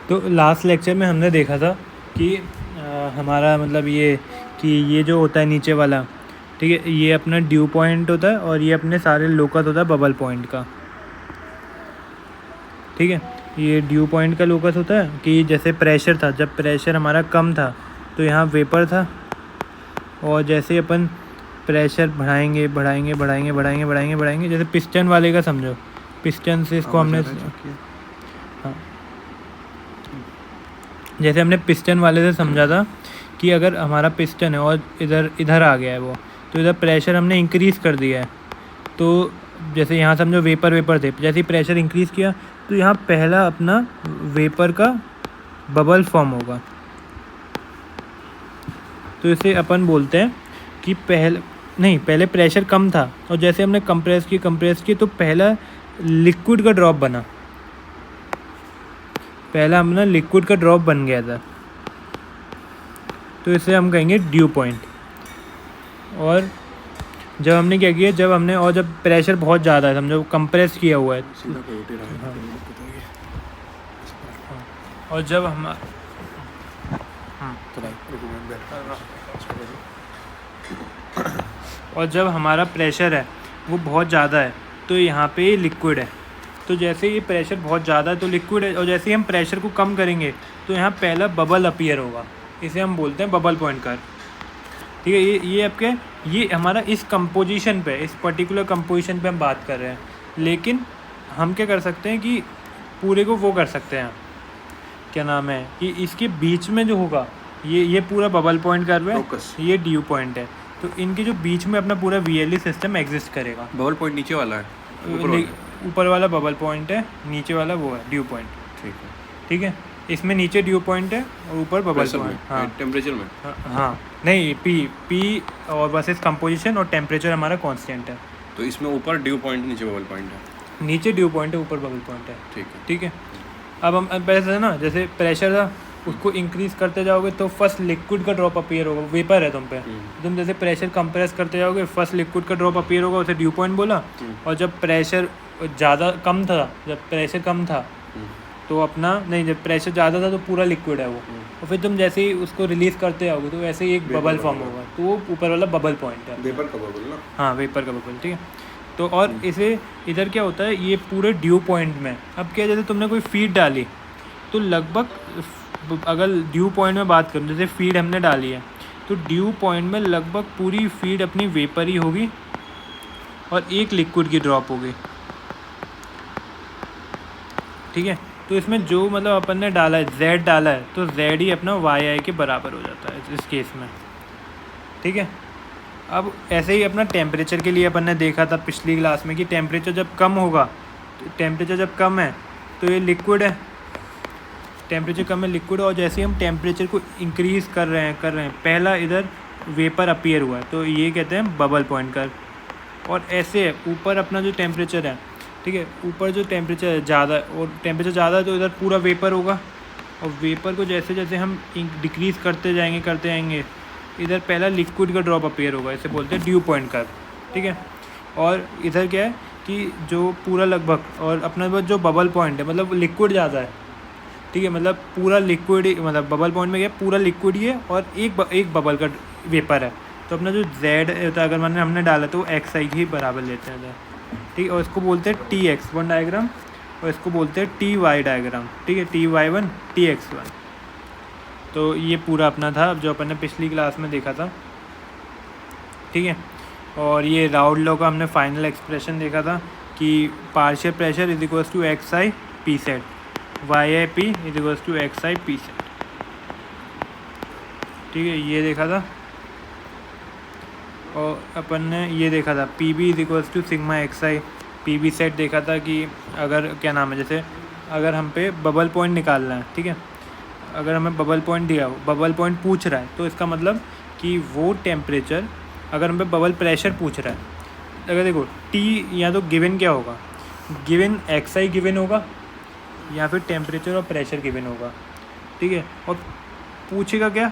तो last lecture में हमने देखा था कि हमारा मतलब ये कि ये जो होता है नीचे वाला, ठीक है, ये अपना ड्यू पॉइंट होता है और ये अपने सारे लोकस होता है बबल पॉइंट का। ठीक है, ये ड्यू पॉइंट का लोकस होता है कि जैसे प्रेशर था, जब प्रेशर हमारा कम था तो यहाँ वेपर था, और जैसे अपन प्रेशर बढ़ाएंगे बढ़ाएंगे बढ़ाएंगे बढ़ाएंगे बढ़ाएंगे बढ़ाएंगे, जैसे पिस्टन वाले का समझो, पिस्टन से इसको हमने, हाँ, जैसे हमने पिस्टन वाले से समझा था कि अगर हमारा पिस्टन है और इधर इधर आ गया है वो, तो इधर प्रेशर हमने इंक्रीज़ कर दिया है, तो जैसे यहाँ समझो वेपर थे, जैसे ही प्रेशर इंक्रीज़ किया तो यहाँ पहला अपना वेपर का बबल फॉर्म होगा। तो इसे अपन बोलते हैं कि पहले प्रेशर कम था और जैसे हमने कंप्रेस की तो पहला लिक्विड का ड्रॉप बना, पहला अपना लिक्विड का ड्रॉप बन गया था, तो इसे हम कहेंगे ड्यू पॉइंट। और जब हमने क्या किया, जब प्रेशर बहुत ज़्यादा है, समझो कंप्रेस किया हुआ है, हाँ, और जब हम और जब हमारा प्रेशर है वो बहुत ज़्यादा है तो यहाँ पे लिक्विड है, तो जैसे ये प्रेशर बहुत ज़्यादा है तो लिक्विड है, और जैसे ही हम प्रेशर को कम करेंगे तो यहाँ पहला बबल अपीयर होगा, इसे हम बोलते हैं बबल पॉइंट कर्व। ठीक है, ये हमारा इस कंपोजिशन पे, इस पर्टिकुलर कंपोजिशन पे हम बात कर रहे हैं, लेकिन हम क्या कर सकते हैं कि पूरे को वो कर सकते हैं, क्या नाम है, कि इसके बीच में जो होगा ये पूरा बबल पॉइंट कर्व है, ये ड्यू पॉइंट है, तो इनके जो बीच में अपना पूरा VLE सिस्टम एग्जिस्ट करेगा। बबल पॉइंट नीचे वाला है, ऊपर वाला बबल पॉइंट है, नीचे वाला वो है ड्यू पॉइंट। ठीक है, इसमें नीचे ड्यू पॉइंट है और ऊपर बबल पॉइंट। हाँ, टेम्परेचर में, हाँ नहीं, पी और बस इस कंपोजिशन और टेम्परेचर हमारा कांस्टेंट है। तो इसमें ऊपर ड्यू पॉइंट, नीचे बबल पॉइंट है। नीचे ड्यू पॉइंट है, ऊपर बबल पॉइंट है। ठीक है, ठीक है। अब हम वैसे ना, जैसे प्रेशर था उसको इंक्रीज़ करते जाओगे तो फर्स्ट लिक्विड का ड्रॉप अपीयर होगा, वेपर है तुम पे, तुम जैसे प्रेशर कंप्रेस करते जाओगे फर्स्ट लिक्विड का ड्रॉप अपीयर होगा, उसे ड्यू पॉइंट बोला। और जब प्रेशर कम था तो अपना नहीं, जब प्रेशर ज़्यादा था तो पूरा लिक्विड है वो, और फिर तुम जैसे ही उसको रिलीज़ करते जाओगे तो वैसे ही एक बबल फॉर्म होगा, तो वो ऊपर वाला बबल पॉइंट है, वेपर का बबल ना। हाँ, वेपर का बबल। ठीक है, तो और इसे इधर क्या होता है, ये पूरे ड्यू पॉइंट में अब क्या, जैसे तुमने कोई फीड डाली तो लगभग, अगर ड्यू पॉइंट में बात करूँ, जैसे फीड हमने डाली है तो ड्यू पॉइंट में लगभग पूरी फीड अपनी वेपर ही होगी और एक लिक्विड की ड्रॉप होगी। ठीक है, तो इसमें जो मतलब अपन ने डाला है, Z डाला है, तो Z ही अपना YI के बराबर हो जाता है इस केस में। ठीक है, अब ऐसे ही अपना टेम्परेचर के लिए अपन ने देखा था पिछली क्लास में कि टेम्परेचर जब कम होगा, तो टेम्परेचर जब कम है तो ये लिक्विड है, टेम्परेचर कम है लिक्विड, और जैसे ही हम टेम्परेचर को इंक्रीज़ कर रहे हैं पहला इधर वेपर अपीयर हुआ है, तो ये कहते हैं बबल पॉइंट कर्व। और ऐसे है ऊपर अपना जो टेम्परेचर है, ठीक है, ऊपर जो टेम्परेचर ज़्यादा है और टेम्परेचर ज़्यादा है तो इधर पूरा वेपर होगा, और वेपर को जैसे जैसे हम डिक्रीज़ करते जाएंगे इधर पहला लिक्विड का ड्रॉप अपीयर होगा, इसे बोलते हैं ड्यू पॉइंट कर्व। ठीक है, और इधर क्या है कि जो पूरा लगभग, और अपना जो बबल पॉइंट है मतलब लिक्विड ज़्यादा है, ठीक है, मतलब पूरा लिक्विड, मतलब बबल पॉइंट में क्या पूरा लिक्विड ही है और एक बबल का वेपर है, तो अपना जो Z होता है अगर हमने डाला तो XI ही बराबर लेते हैं। ठीक है, और इसको बोलते हैं TX1 डायग्राम, और इसको बोलते हैं TY डायग्राम। ठीक है, TY1 TX1। तो ये पूरा अपना था जो अपन ने पिछली क्लास में देखा था। ठीक है, और ये राउल्ट लॉ का हमने फाइनल एक्सप्रेशन देखा था कि partial pressure is equals to XI P sat, YIP is equals to XI P sat. ठीक है, ये देखा था, और अपन ने ये देखा था PB is equals to sigma XI PB sat देखा था कि अगर क्या नाम है, जैसे अगर हम पे बबल पॉइंट निकालना है, ठीक है, अगर हमें बबल पॉइंट दिया हो, बबल पॉइंट पूछ रहा है, तो इसका मतलब कि वो टेम्परेचर, अगर हमें बबल प्रेशर पूछ रहा है, अगर देखो T या तो गिवन क्या होगा, गिवन XI गिवन होगा या फिर टेम्परेचर और प्रेशर गिवन होगा। ठीक है, और पूछेगा क्या,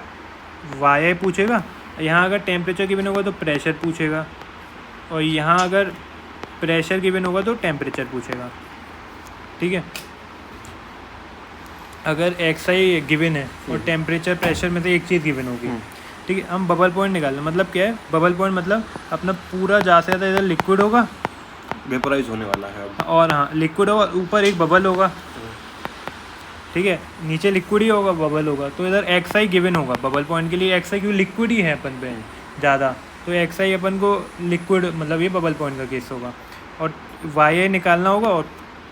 YI पूछेगा, यहाँ अगर टेम्परेचर गिवन होगा तो प्रेशर पूछेगा, और यहाँ अगर प्रेशर गिवन होगा तो टेम्परेचर पूछेगा। ठीक है, अगर एक्स आई गिवन है और टेम्परेचर प्रेशर में से एक चीज़ गिवन होगी, ठीक है, हम बबल पॉइंट निकालना, मतलब क्या है बबल पॉइंट, मतलब अपना पूरा ज़्यादा से ज़्यादा इधर लिक्विड होगा, वेपराइज होने वाला है अब। और हाँ लिक्विड होगा, ऊपर एक बबल होगा, ठीक है, नीचे लिक्विड ही होगा, बबल होगा, तो इधर एक्स आई गिवन होगा बबल पॉइंट के लिए, एक्स आई क्योंकि लिक्विड ही है अपन पे ज़्यादा, तो एक्स आई अपन को लिक्विड, मतलब ये बबल पॉइंट का केस होगा, और वाई आई निकालना होगा और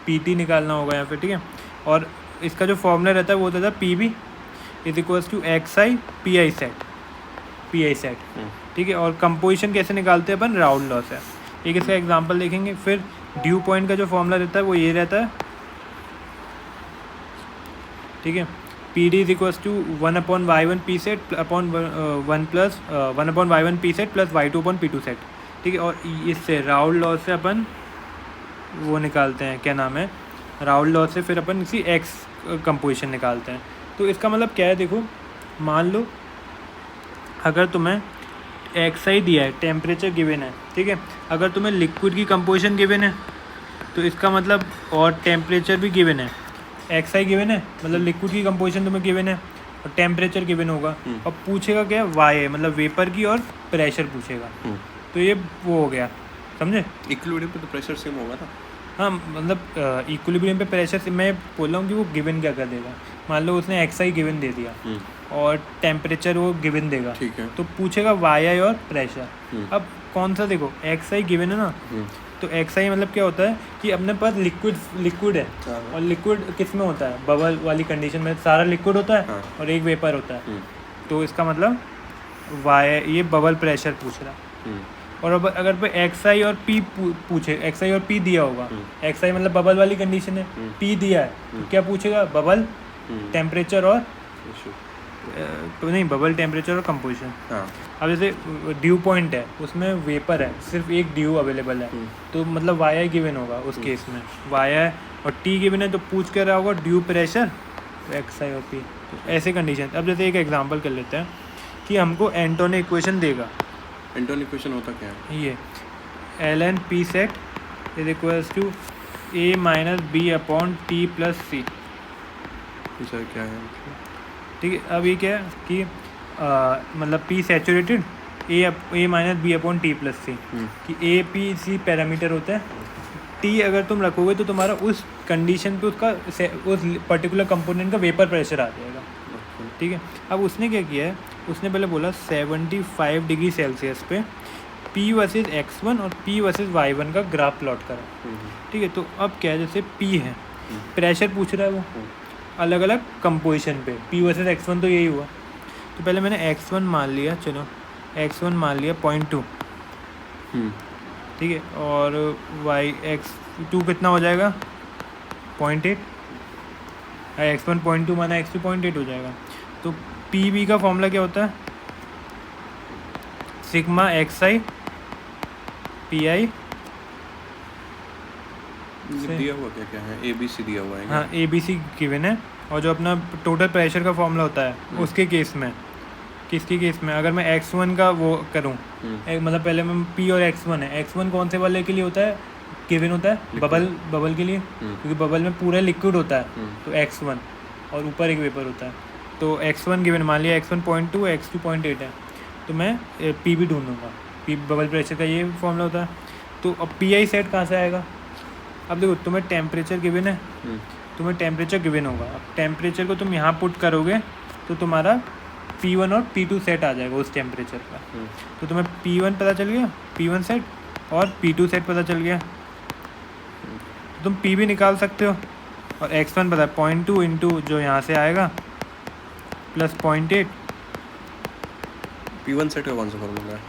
पी टी निकालना होगा यहाँ पे, ठीक है। और इसका जो फॉर्मूला रहता है वो होता है P B is equals to X I P I sat, ठीक है। और कंपोजिशन कैसे निकालते हैं अपन, राउल्ड लॉ से। एक इसका एग्जांपल देखेंगे। फिर ड्यू पॉइंट का जो फॉर्मूला रहता है वो ये रहता है, ठीक है, P D is equals to 1/y1 P sat upon 1/y1 P sat plus y2 upon p2 sat, ठीक है। और इससे राउल्ड लॉ से अपन वो निकालते हैं, क्या नाम है, राउल्ड लॉ से फिर अपन इसी एक्स कंपोजिशन निकालते हैं। तो इसका मतलब क्या है, देखो मान लो अगर तुम्हें एक्स आई दिया है, टेम्परेचर गिवन है, ठीक है, अगर तुम्हें लिक्विड की कंपोजिशन गिवन है तो इसका मतलब, और टेम्परेचर भी गिवन है, एक्स आई गिवन है मतलब लिक्विड की कंपोजिशन तुम्हें गिवन है और टेम्परेचर गिवन होगा, और पूछेगा क्या, वाई है मतलब वेपर की और प्रेशर पूछेगा, तो ये वो हो गया, समझे। इक्विलिब्रियम पे तो प्रेशर सेम होगा ना। हाँ मतलब इक्विलिब्रियम पे प्रेशर से मैं बोल रहा हूँ कि वो गिवन क्या कर देगा, मान लो उसने एक्स आई गिवन दे दिया और टेम्परेचर वो गिवन देगा, ठीक है। तो पूछेगा वाई आई और प्रेशर। अब कौन सा, देखो एक्स आई गिवन है ना, तो एक्स आई मतलब क्या होता है कि अपने पास लिक्विड है, और लिक्विड किस में होता है, बबल वाली कंडीशन में सारा लिक्विड होता है, हाँ। और एक वेपर होता है, तो इसका मतलब वाई, ये बबल प्रेशर पूछ रहा। और अब अगर पे एक्स आई और पी पूछे, एक्स आई और पी दिया होगा, एक्स आई मतलब बबल वाली कंडीशन है, पी दिया है, तो क्या पूछेगा, बबल टेम्परेचर और तो नहीं, बबल टेम्परेचर और कंपोजिशन। हाँ। अब जैसे ड्यू पॉइंट है, उसमें वेपर है, सिर्फ एक ड्यू अवेलेबल है, तो मतलब वाई आई गिवन होगा उस केस में, वाई आई और टी गिवन है, तो पूछ कर रहा होगा ड्यू प्रेशर, तो एक्स आई और पी, तो ऐसे कंडीशन। अब जैसे एक एग्जांपल कर लेते हैं कि हमको एंटोनी इक्वेशन देगा। एंटोनी इक्वेशन होता क्या है? ये L N P sat is equals to A minus B upon T plus C, sir क्या है? ठीक है। अब ये क्या है कि मतलब P saturated, A minus B upon T plus C, कि ए पी सी पैरामीटर होता है, टी अगर तुम रखोगे तो तुम्हारा उस कंडीशन पे उसका उस पर्टिकुलर कंपोनेंट का वेपर प्रेशर आ जाएगा, ठीक है। अब उसने क्या किया है, उसने पहले बोला 75 डिग्री सेल्सियस पे पी वर्सेस x1 और पी वर्सेस y1 का ग्राफ प्लॉट करा, ठीक है। तो अब क्या है, जैसे पी है, प्रेशर पूछ रहा है वो अलग अलग कंपोजिशन पे, पी वर्सेस x1 तो यही हुआ, तो पहले मैंने x1 मान लिया, चलो x1 मान लिया 0.2, ठीक है, और x2 कितना हो जाएगा 0.8, x1 0.2 माना x2 0.8 हो जाएगा। तो पी बी का फॉर्मूला क्या होता है, सिग्मा एक्स आई पी आई, दिया हुआ क्या क्या है, ए बी सी दिया हुआ है। हाँ ए बी सी गिवन है, और जो अपना टोटल प्रेशर का फॉर्मूला होता है उसके केस में, किसके केस में, अगर मैं x1 का वो करूँ, मतलब पहले मैं p और x1 है, x1 कौन से वाले के लिए होता है, गिवन होता है बबल के लिए, क्योंकि बबल में पूरा लिक्विड होता है, तो x1 और ऊपर एक वेपर होता है, तो x1 गिवन मान लिया, x1 0.2 x2 0.8 है, तो मैं पी भी ढूंढूंगा, पी बबल प्रेशर का ये फॉर्मूला होता है। तो अब पी आई सेट कहाँ से आएगा, अब देखो तुम्हें टेम्परेचर गिवन है, तुम्हें टेम्परेचर गिवन होगा, अब टेम्परेचर को तुम यहाँ पुट करोगे तो तुम्हारा P1 और P2 सेट आ जाएगा उस टेम्परेचर का, तो तुम्हें P1 पता चल गया, P1 सेट और P2 सेट पता चल गया, तो तुम P भी निकाल सकते हो, और x1 पता है 0.2 इंटू जो यहाँ से आएगा प्लस 0.8, P1 सेट का कौन सा फॉर्मूला है?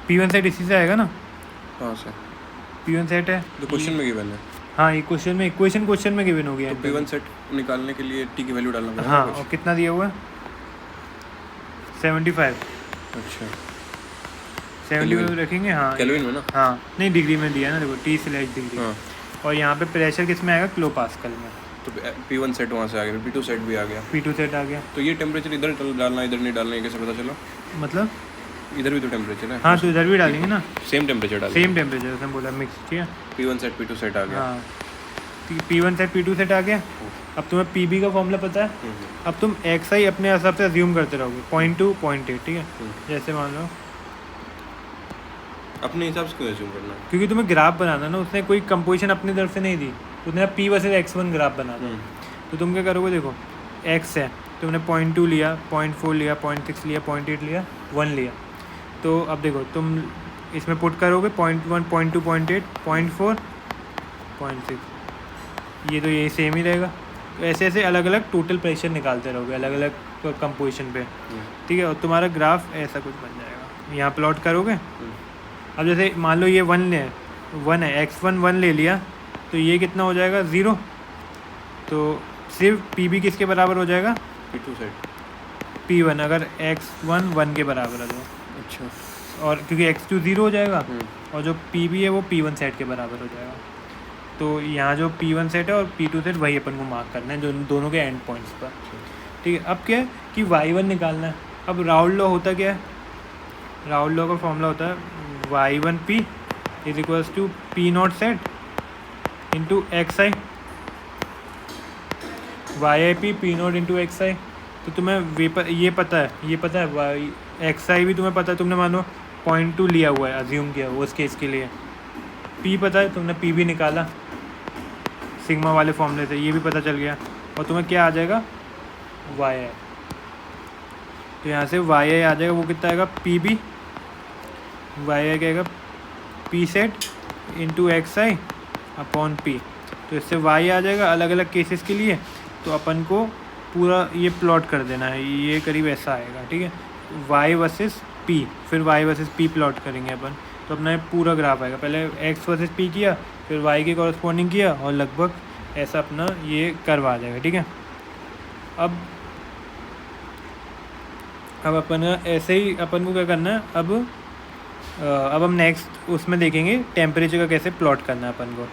P1 सेट इसी से आएगा ना, हाँ सर, P1 सेट है तो क्वेश्चन में गिवन है। हाँ, ये क्वेश्चन में क्वेश्चन में गिवन हो गया तो P1 सेट निकालने के लिए टी की वैल्यू डालना पड़ेगा। हाँ, और कितना दिया हुआ है 75, अच्छा 75 रखेंगे, हाँ केल्विन में ना, हाँ नहीं डिग्री में दिया है ना, देखो T/डिग्री, हाँ। और यहाँ पे प्रेशर किस में आएगा, किलो पास्कल में, तो P1 सेट वहाँ से आ गया, P2 सेट भी आ गया, P2 सेट आ गया, तो ये टेम्परेचर इधर डालना इधर नहीं डालना, ये कैसे पता चला? मतलब इधर भी तो टेम्परेचर है। हाँ, तो इधर भी डालेंगे ना, सेम टेम्परेचर डालेंगे, सेम टेम्परेचर उसने बोला मिक्स, ठीक है। P1 सेट P2 सेट आ गया। हाँ, P1 सेट P2 सेट आ गया। अब तुम्हें PB का फॉर्मूला पता है। अब तुम XI अपने हिसाब से अज्यूम करते रहोगे 0.2 0.8, ठीक है। जैसे मान लो, अपने हिसाब से क्यों एज्यूम करना है? क्योंकि तुम्हें ग्राफ बनाना ना, उसने कोई कंपोजिशन अपनी तरफ से नहीं दी, उसने P वर्सेस X1 ग्राफ बनाना। तो तुम क्या करोगे, देखो X है, तुमने 0.2 लिया, 0.4 लिया, 0.6 लिया, 0.8 लिया, 1 लिया। तो अब देखो तुम इसमें पुट करोगे 0.1 0.2 0.8 0.4 0.6, ये तो यही सेम ही रहेगा। तो ऐसे ऐसे अलग अलग टोटल प्रेशर निकालते रहोगे अलग अलग कंपोजिशन पे, ठीक है। और तुम्हारा ग्राफ ऐसा कुछ बन जाएगा, यहाँ प्लॉट करोगे। अब जैसे मान लो ये 1 है, X1 1 ले लिया, तो ये कितना हो जाएगा 0। तो सिर्फ PB किसके बराबर हो जाएगा, P2 सेट। P1 अगर X1 1 के बराबर है तो, अच्छा। और क्योंकि X2 0 हो जाएगा, और जो PB है वो P1 सेट के बराबर हो जाएगा। तो यहाँ जो P1 सेट है और P2 सेट वही अपन को मार्क करना है, जो दोनों के एंड पॉइंट्स पर, ठीक है। अब क्या है कि Y1 निकालना है। अब राउल्ड लॉ होता क्या है, राउल्ड लॉ का फॉर्मूला होता है Y1P is equals to P0 sat into XI, YIP P0 into XI। तो तुम्हें ये पता है XI भी तुम्हें पता है, तुमने मानो 0.2 लिया हुआ है, अज्यूम किया हुआ उस केस के लिए। P पता है, तुमने P भी निकाला सिग्मा वाले फॉर्मूले से, ये भी पता चल गया। और तुम्हें क्या आ जाएगा, YI। तो यहाँ से YI आ जाएगा, वो कितना आएगा PB, YI क्या आएगा P set into XI upon P। तो इससे Y आ जाएगा अलग अलग केसेस के लिए। तो अपन को पूरा ये प्लॉट कर देना है, ये करीब ऐसा आएगा, ठीक है। Y वर्सेस P, फिर Y वर्सेस P प्लॉट करेंगे अपन, तो अपना ये पूरा ग्राफ आएगा। पहले X वर्सेस P किया, फिर Y के कॉरस्पॉन्डिंग किया, और लगभग ऐसा अपना ये कर्व आ जाएगा, ठीक है। अब अपन ऐसे ही अपन को क्या करना है, अब हम नेक्स्ट उसमें देखेंगे टेम्परेचर का कैसे प्लॉट करना है अपन को।